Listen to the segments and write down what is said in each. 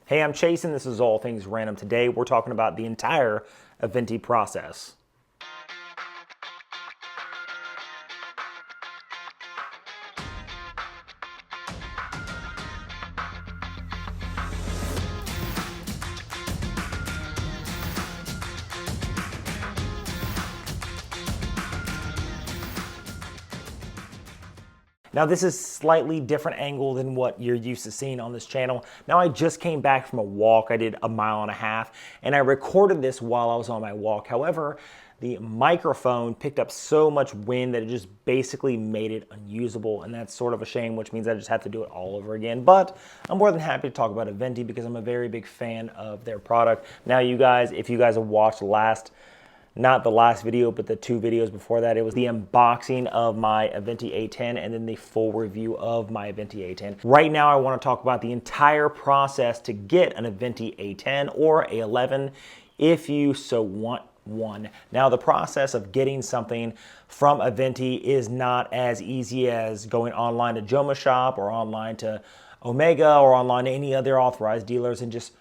Hey, I'm Chase and this is All Things Random. Today we're talking about the entire Aventi process. Now this is slightly different angle than what you're used to seeing on this channel. Now I just came back from a walk. I did a mile and a half and I recorded this while I was on my walk. However, the microphone picked up so much wind that it just basically made it unusable, and that's sort of a shame, which means I just have to do it all over again. But I'm more than happy to talk about Aventi because I'm a very big fan of their product. Now you guys, if you guys have watched not the last video, but the two videos before that, it was the unboxing of my Aventi A10 and then the full review of my Aventi A10. Right now, I want to talk about the entire process to get an Aventi A10 or A11 if you so want one. Now, the process of getting something from Aventi is not as easy as going online to Joma Shop or online to Omega or online to any other authorized dealers and just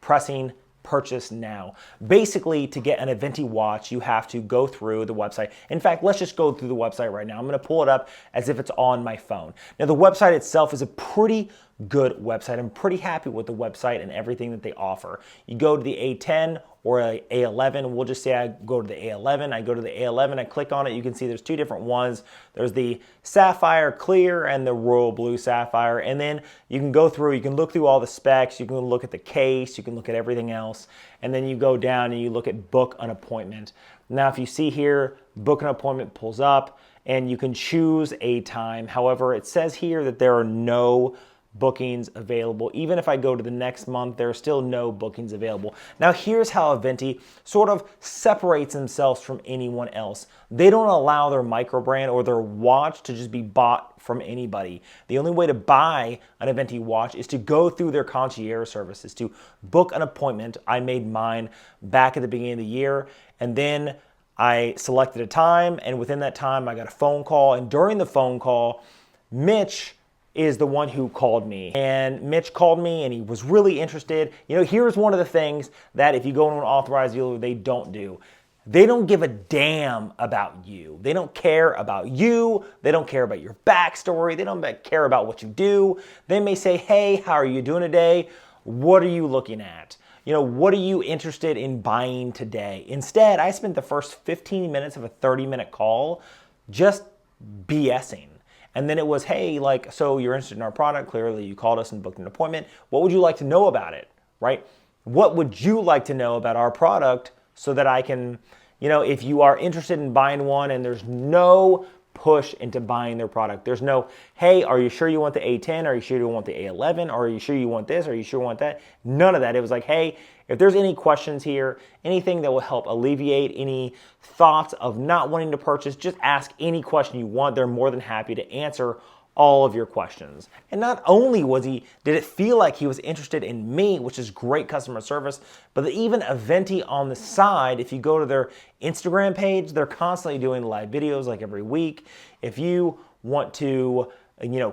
pressing purchase now. Basically, to get an Aventi watch, you have to go through the website. In fact, let's just go through the website right now. I'm going to pull it up as if it's on my phone. Now, the website itself is a pretty good website. I'm pretty happy with the website and everything that they offer. You go to the A10 or a A11. We'll just say I go to the A11. I go to the A11, I click on it. You can see there's two different ones. There's the Sapphire Clear and the Royal Blue Sapphire. And then you can go through, you can look through all the specs, you can look at the case, you can look at everything else. And then you go down and you look at book an appointment. Now, if you see here, book an appointment pulls up and you can choose a time. However, it says here that there are no bookings available. Even if I go to the next month, there are still no bookings available. Now, here's how Aventi sort of separates themselves from anyone else. They don't allow their micro brand or their watch to just be bought from anybody. The only way to buy an Aventi watch is to go through their concierge services, to book an appointment. I made mine back at the beginning of the year, and then I selected a time, and within that time, I got a phone call, and during the phone call, Mitch is the one who called me. And Mitch called me and he was really interested. You know, here's one of the things that if you go to an authorized dealer, they don't do. They don't give a damn about you. They don't care about you. They don't care about your backstory. They don't care about what you do. They may say, hey, how are you doing today? What are you looking at? You know, what are you interested in buying today? Instead, I spent the first 15 minutes of a 30-minute call just BSing. And then it was, hey, so you're interested in our product. Clearly, you called us and booked an appointment. What would you like to know about it, right? What would you like to know about our product so that I can, if you are interested in buying one and there's no push into buying their product. There's no, hey, are you sure you want the A10? Are you sure you want the A11? Or are you sure you want this? Are you sure you want that? None of that. It was like, hey, if there's any questions here, anything that will help alleviate any thoughts of not wanting to purchase, just ask any question you want. They're more than happy to answer all of your questions. And not only did it feel like he was interested in me, which is great customer service, but even Aventi on the side, if you go to their Instagram page, they're constantly doing live videos like every week. If you want to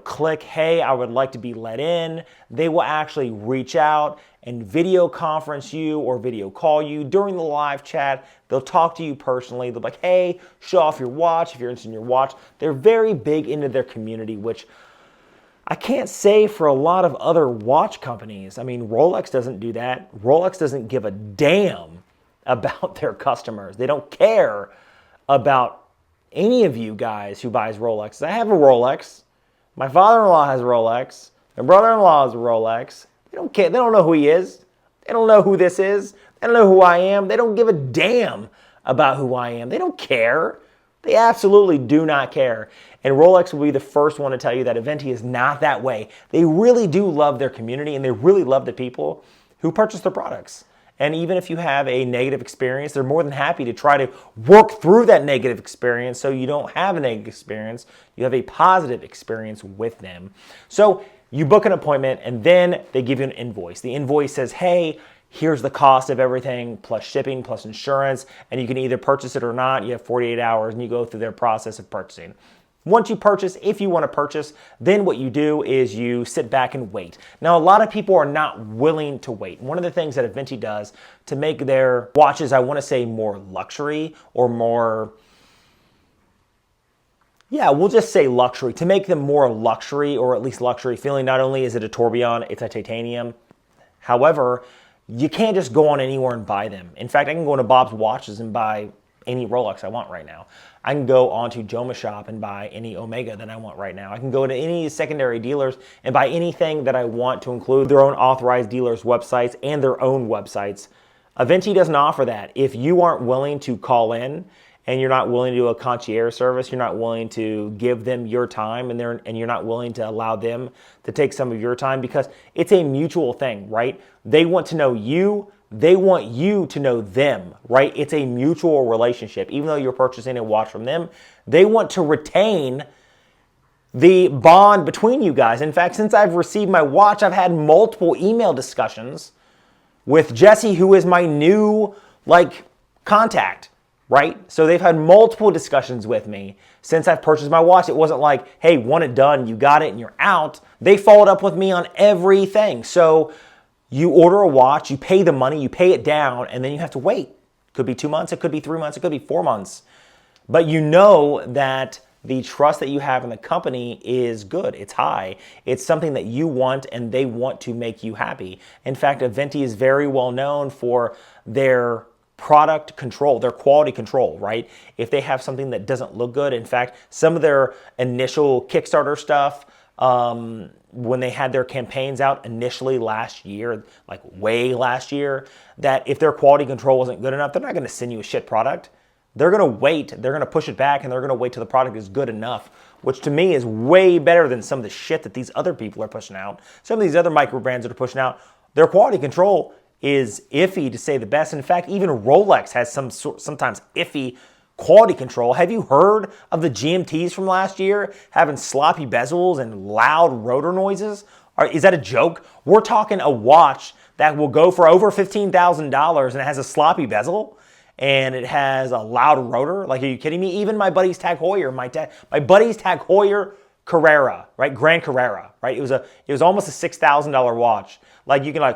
click, hey, I would like to be let in, they will actually reach out and video conference you or video call you during the live chat. They'll talk to you personally. They'll be like, hey, show off your watch if you're interested in your watch. They're very big into their community, which I can't say for a lot of other watch companies. I mean, Rolex doesn't do that. Rolex doesn't give a damn about their customers. They don't care about any of you guys who buys Rolexes. I have a Rolex. My father-in-law has a Rolex. My brother-in-law has a Rolex. They don't care. They don't know who he is. They don't know who this is. They don't know who I am. They don't give a damn about who I am. They don't care. They absolutely do not care. And Rolex will be the first one to tell you that Aventi is not that way. They really do love their community and they really love the people who purchase their products. And even if you have a negative experience, they're more than happy to try to work through that negative experience so you don't have a negative experience. You have a positive experience with them. So you book an appointment and then they give you an invoice. The invoice says, hey, here's the cost of everything plus shipping plus insurance, and you can either purchase it or not. You have 48 hours and you go through their process of purchasing. Once you purchase, if you want to purchase, then what you do is you sit back and wait. Now, a lot of people are not willing to wait. One of the things that Aventi does to make their watches, I want to say, more luxury or more, yeah, we'll just say luxury, to make them more luxury or at least luxury feeling. Not only is it a tourbillon, it's a titanium. However, you can't just go on anywhere and buy them. In fact, I can go into Bob's Watches and buy any Rolex I want right now. I can go onto Joma Shop and buy any Omega that I want right now. I can go to any secondary dealers and buy anything that I want, to include their own authorized dealers' websites and their own websites. Aventi doesn't offer that. If you aren't willing to call in and you're not willing to do a concierge service, you're not willing to give them your time, and you're not willing to allow them to take some of your time, because it's a mutual thing, right? They want to know you. They want you to know them, right? It's a mutual relationship. Even though you're purchasing a watch from them, they want to retain the bond between you guys. In fact, since I've received my watch, I've had multiple email discussions with Jesse, who is my new, contact, right? So they've had multiple discussions with me since I've purchased my watch. It wasn't like, hey, want it done, you got it, and you're out. They followed up with me on everything. So you order a watch, you pay the money, you pay it down, and then you have to wait. It could be 2 months, it could be 3 months, it could be 4 months. But you know that the trust that you have in the company is good, it's high. It's something that you want, and they want to make you happy. In fact, Aventi is very well known for their product control, their quality control, right? If they have something that doesn't look good, in fact, some of their initial Kickstarter stuff, when they had their campaigns out initially last year, way last year, that if their quality control wasn't good enough, they're not going to send you a shit product. They're going to wait, they're going to push it back, and they're going to wait till the product is good enough, which to me is way better than some of the shit that these other people are pushing out. Some of these other micro brands that are pushing out, their quality control is iffy, to say the best. In fact, even Rolex has sometimes iffy quality control. Have you heard of the GMTs from last year having sloppy bezels and loud rotor noises? Is that a joke? We're talking a watch that will go for over $15,000 and it has a sloppy bezel and it has a loud rotor. Are you kidding me? Even my buddy's Tag Heuer, my buddy's Tag Heuer Carrera, right? Grand Carrera, right? It was almost a $6,000 watch. You can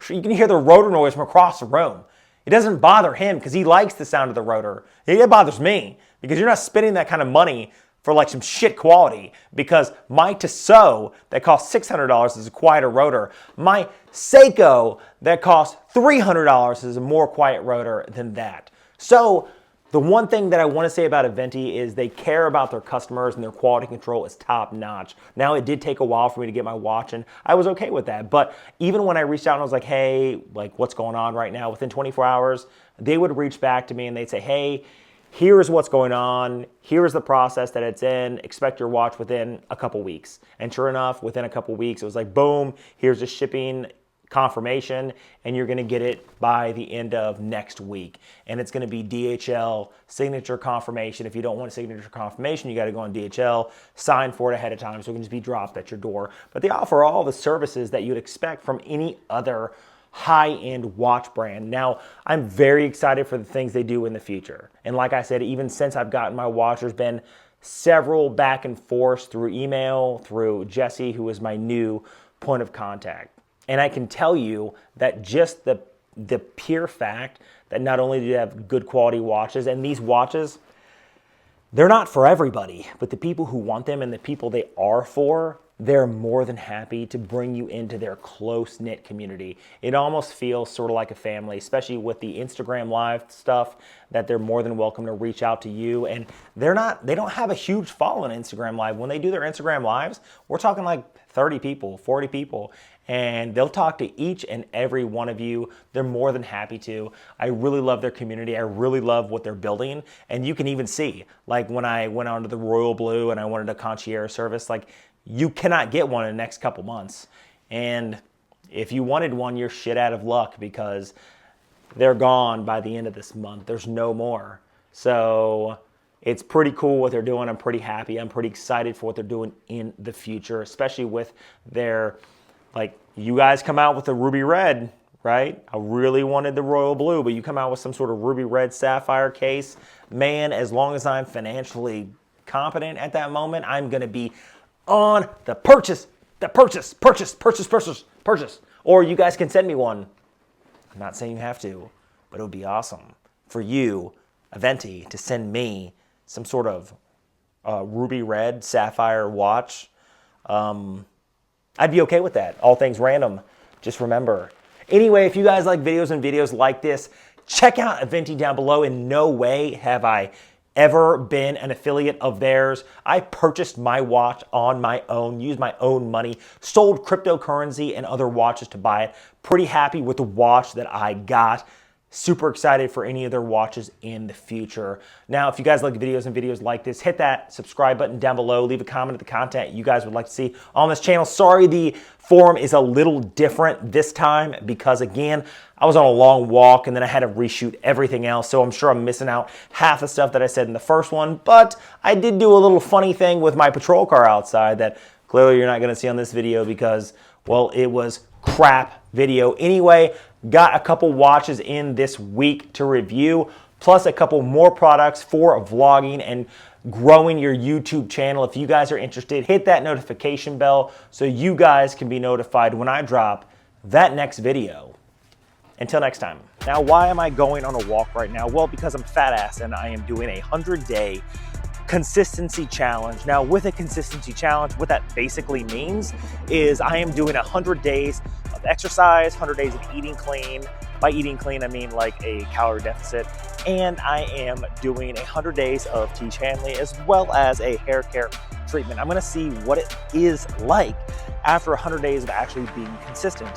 you can hear the rotor noise from across the room. It doesn't bother him because he likes the sound of the rotor. It bothers me because you're not spending that kind of money for some shit quality, because my Tissot that costs $600 is a quieter rotor. My Seiko that costs $300 is a more quiet rotor than that. So the one thing that I want to say about Aventi is they care about their customers, and their quality control is top notch. Now, it did take a while for me to get my watch, and I was okay with that. But even when I reached out and I was like, hey, what's going on right now? Within 24 hours, they would reach back to me and they'd say, hey, here's what's going on. Here's the process that it's in. Expect your watch within a couple weeks. And sure enough, within a couple weeks, it was like, boom, here's the shipping confirmation, and you're going to get it by the end of next week. And it's going to be DHL signature confirmation. If you don't want a signature confirmation, you got to go on DHL, sign for it ahead of time so it can just be dropped at your door. But they offer all the services that you'd expect from any other high-end watch brand. Now, I'm very excited for the things they do in the future. And like I said, even since I've gotten my watch, there's been several back and forth through email, through Jesse, who is my new point of contact. And I can tell you that just the pure fact that not only do you have good quality watches, and these watches, they're not for everybody, but the people who want them and the people they are for, they're more than happy to bring you into their close-knit community. It almost feels sort of like a family, especially with the Instagram Live stuff, that they're more than welcome to reach out to you. And they don't have a huge following on Instagram Live. When they do their Instagram Lives, we're talking 30 people, 40 people, and they'll talk to each and every one of you. They're more than happy to. I really love their community. I really love what they're building. And you can even see, when I went on to the Royal Blue and I wanted a concierge service, you cannot get one in the next couple months. And if you wanted one, you're shit out of luck, because they're gone by the end of this month. There's no more. So it's pretty cool what they're doing. I'm pretty happy. I'm pretty excited for what they're doing in the future, especially with their, you guys come out with the ruby red. right? I really wanted the royal blue, but you come out with some sort of ruby red sapphire case, man, as long as I'm financially competent at that moment, I'm gonna be on the purchase. Or you guys can send me one. I'm not saying you have to, but it would be awesome for you, Aventi, to send me some sort of ruby red sapphire watch. I'd be okay with that. All things random. Just remember. Anyway, if you guys like videos like this, check out Aventi down below. In no way have I ever been an affiliate of theirs. I purchased my watch on my own, used my own money, sold cryptocurrency and other watches to buy it. Pretty happy with the watch that I got. Super excited for any of their watches in the future. Now, if you guys like videos like this, hit that subscribe button down below. Leave a comment of the content you guys would like to see on this channel. Sorry, the forum is a little different this time because, again, I was on a long walk and then I had to reshoot everything else. So I'm sure I'm missing out half the stuff that I said in the first one. But I did do a little funny thing with my patrol car outside that clearly you're not going to see on this video because, well, it was crap video. Anyway, got a couple watches in this week to review, plus a couple more products for vlogging and growing your YouTube channel. If you guys are interested, hit that notification bell so you guys can be notified when I drop that next video. Until next time. Now, why am I going on a walk right now? Well, because I'm fat ass and I am doing a 100-day consistency challenge. Now, with a consistency challenge, what that basically means is I am doing 100 days of exercise, 100 days of eating clean. By eating clean, I mean like a calorie deficit. And I am doing 100 days of T. Hanley as well as a hair care treatment. I'm gonna see what it is like after 100 days of actually being consistent.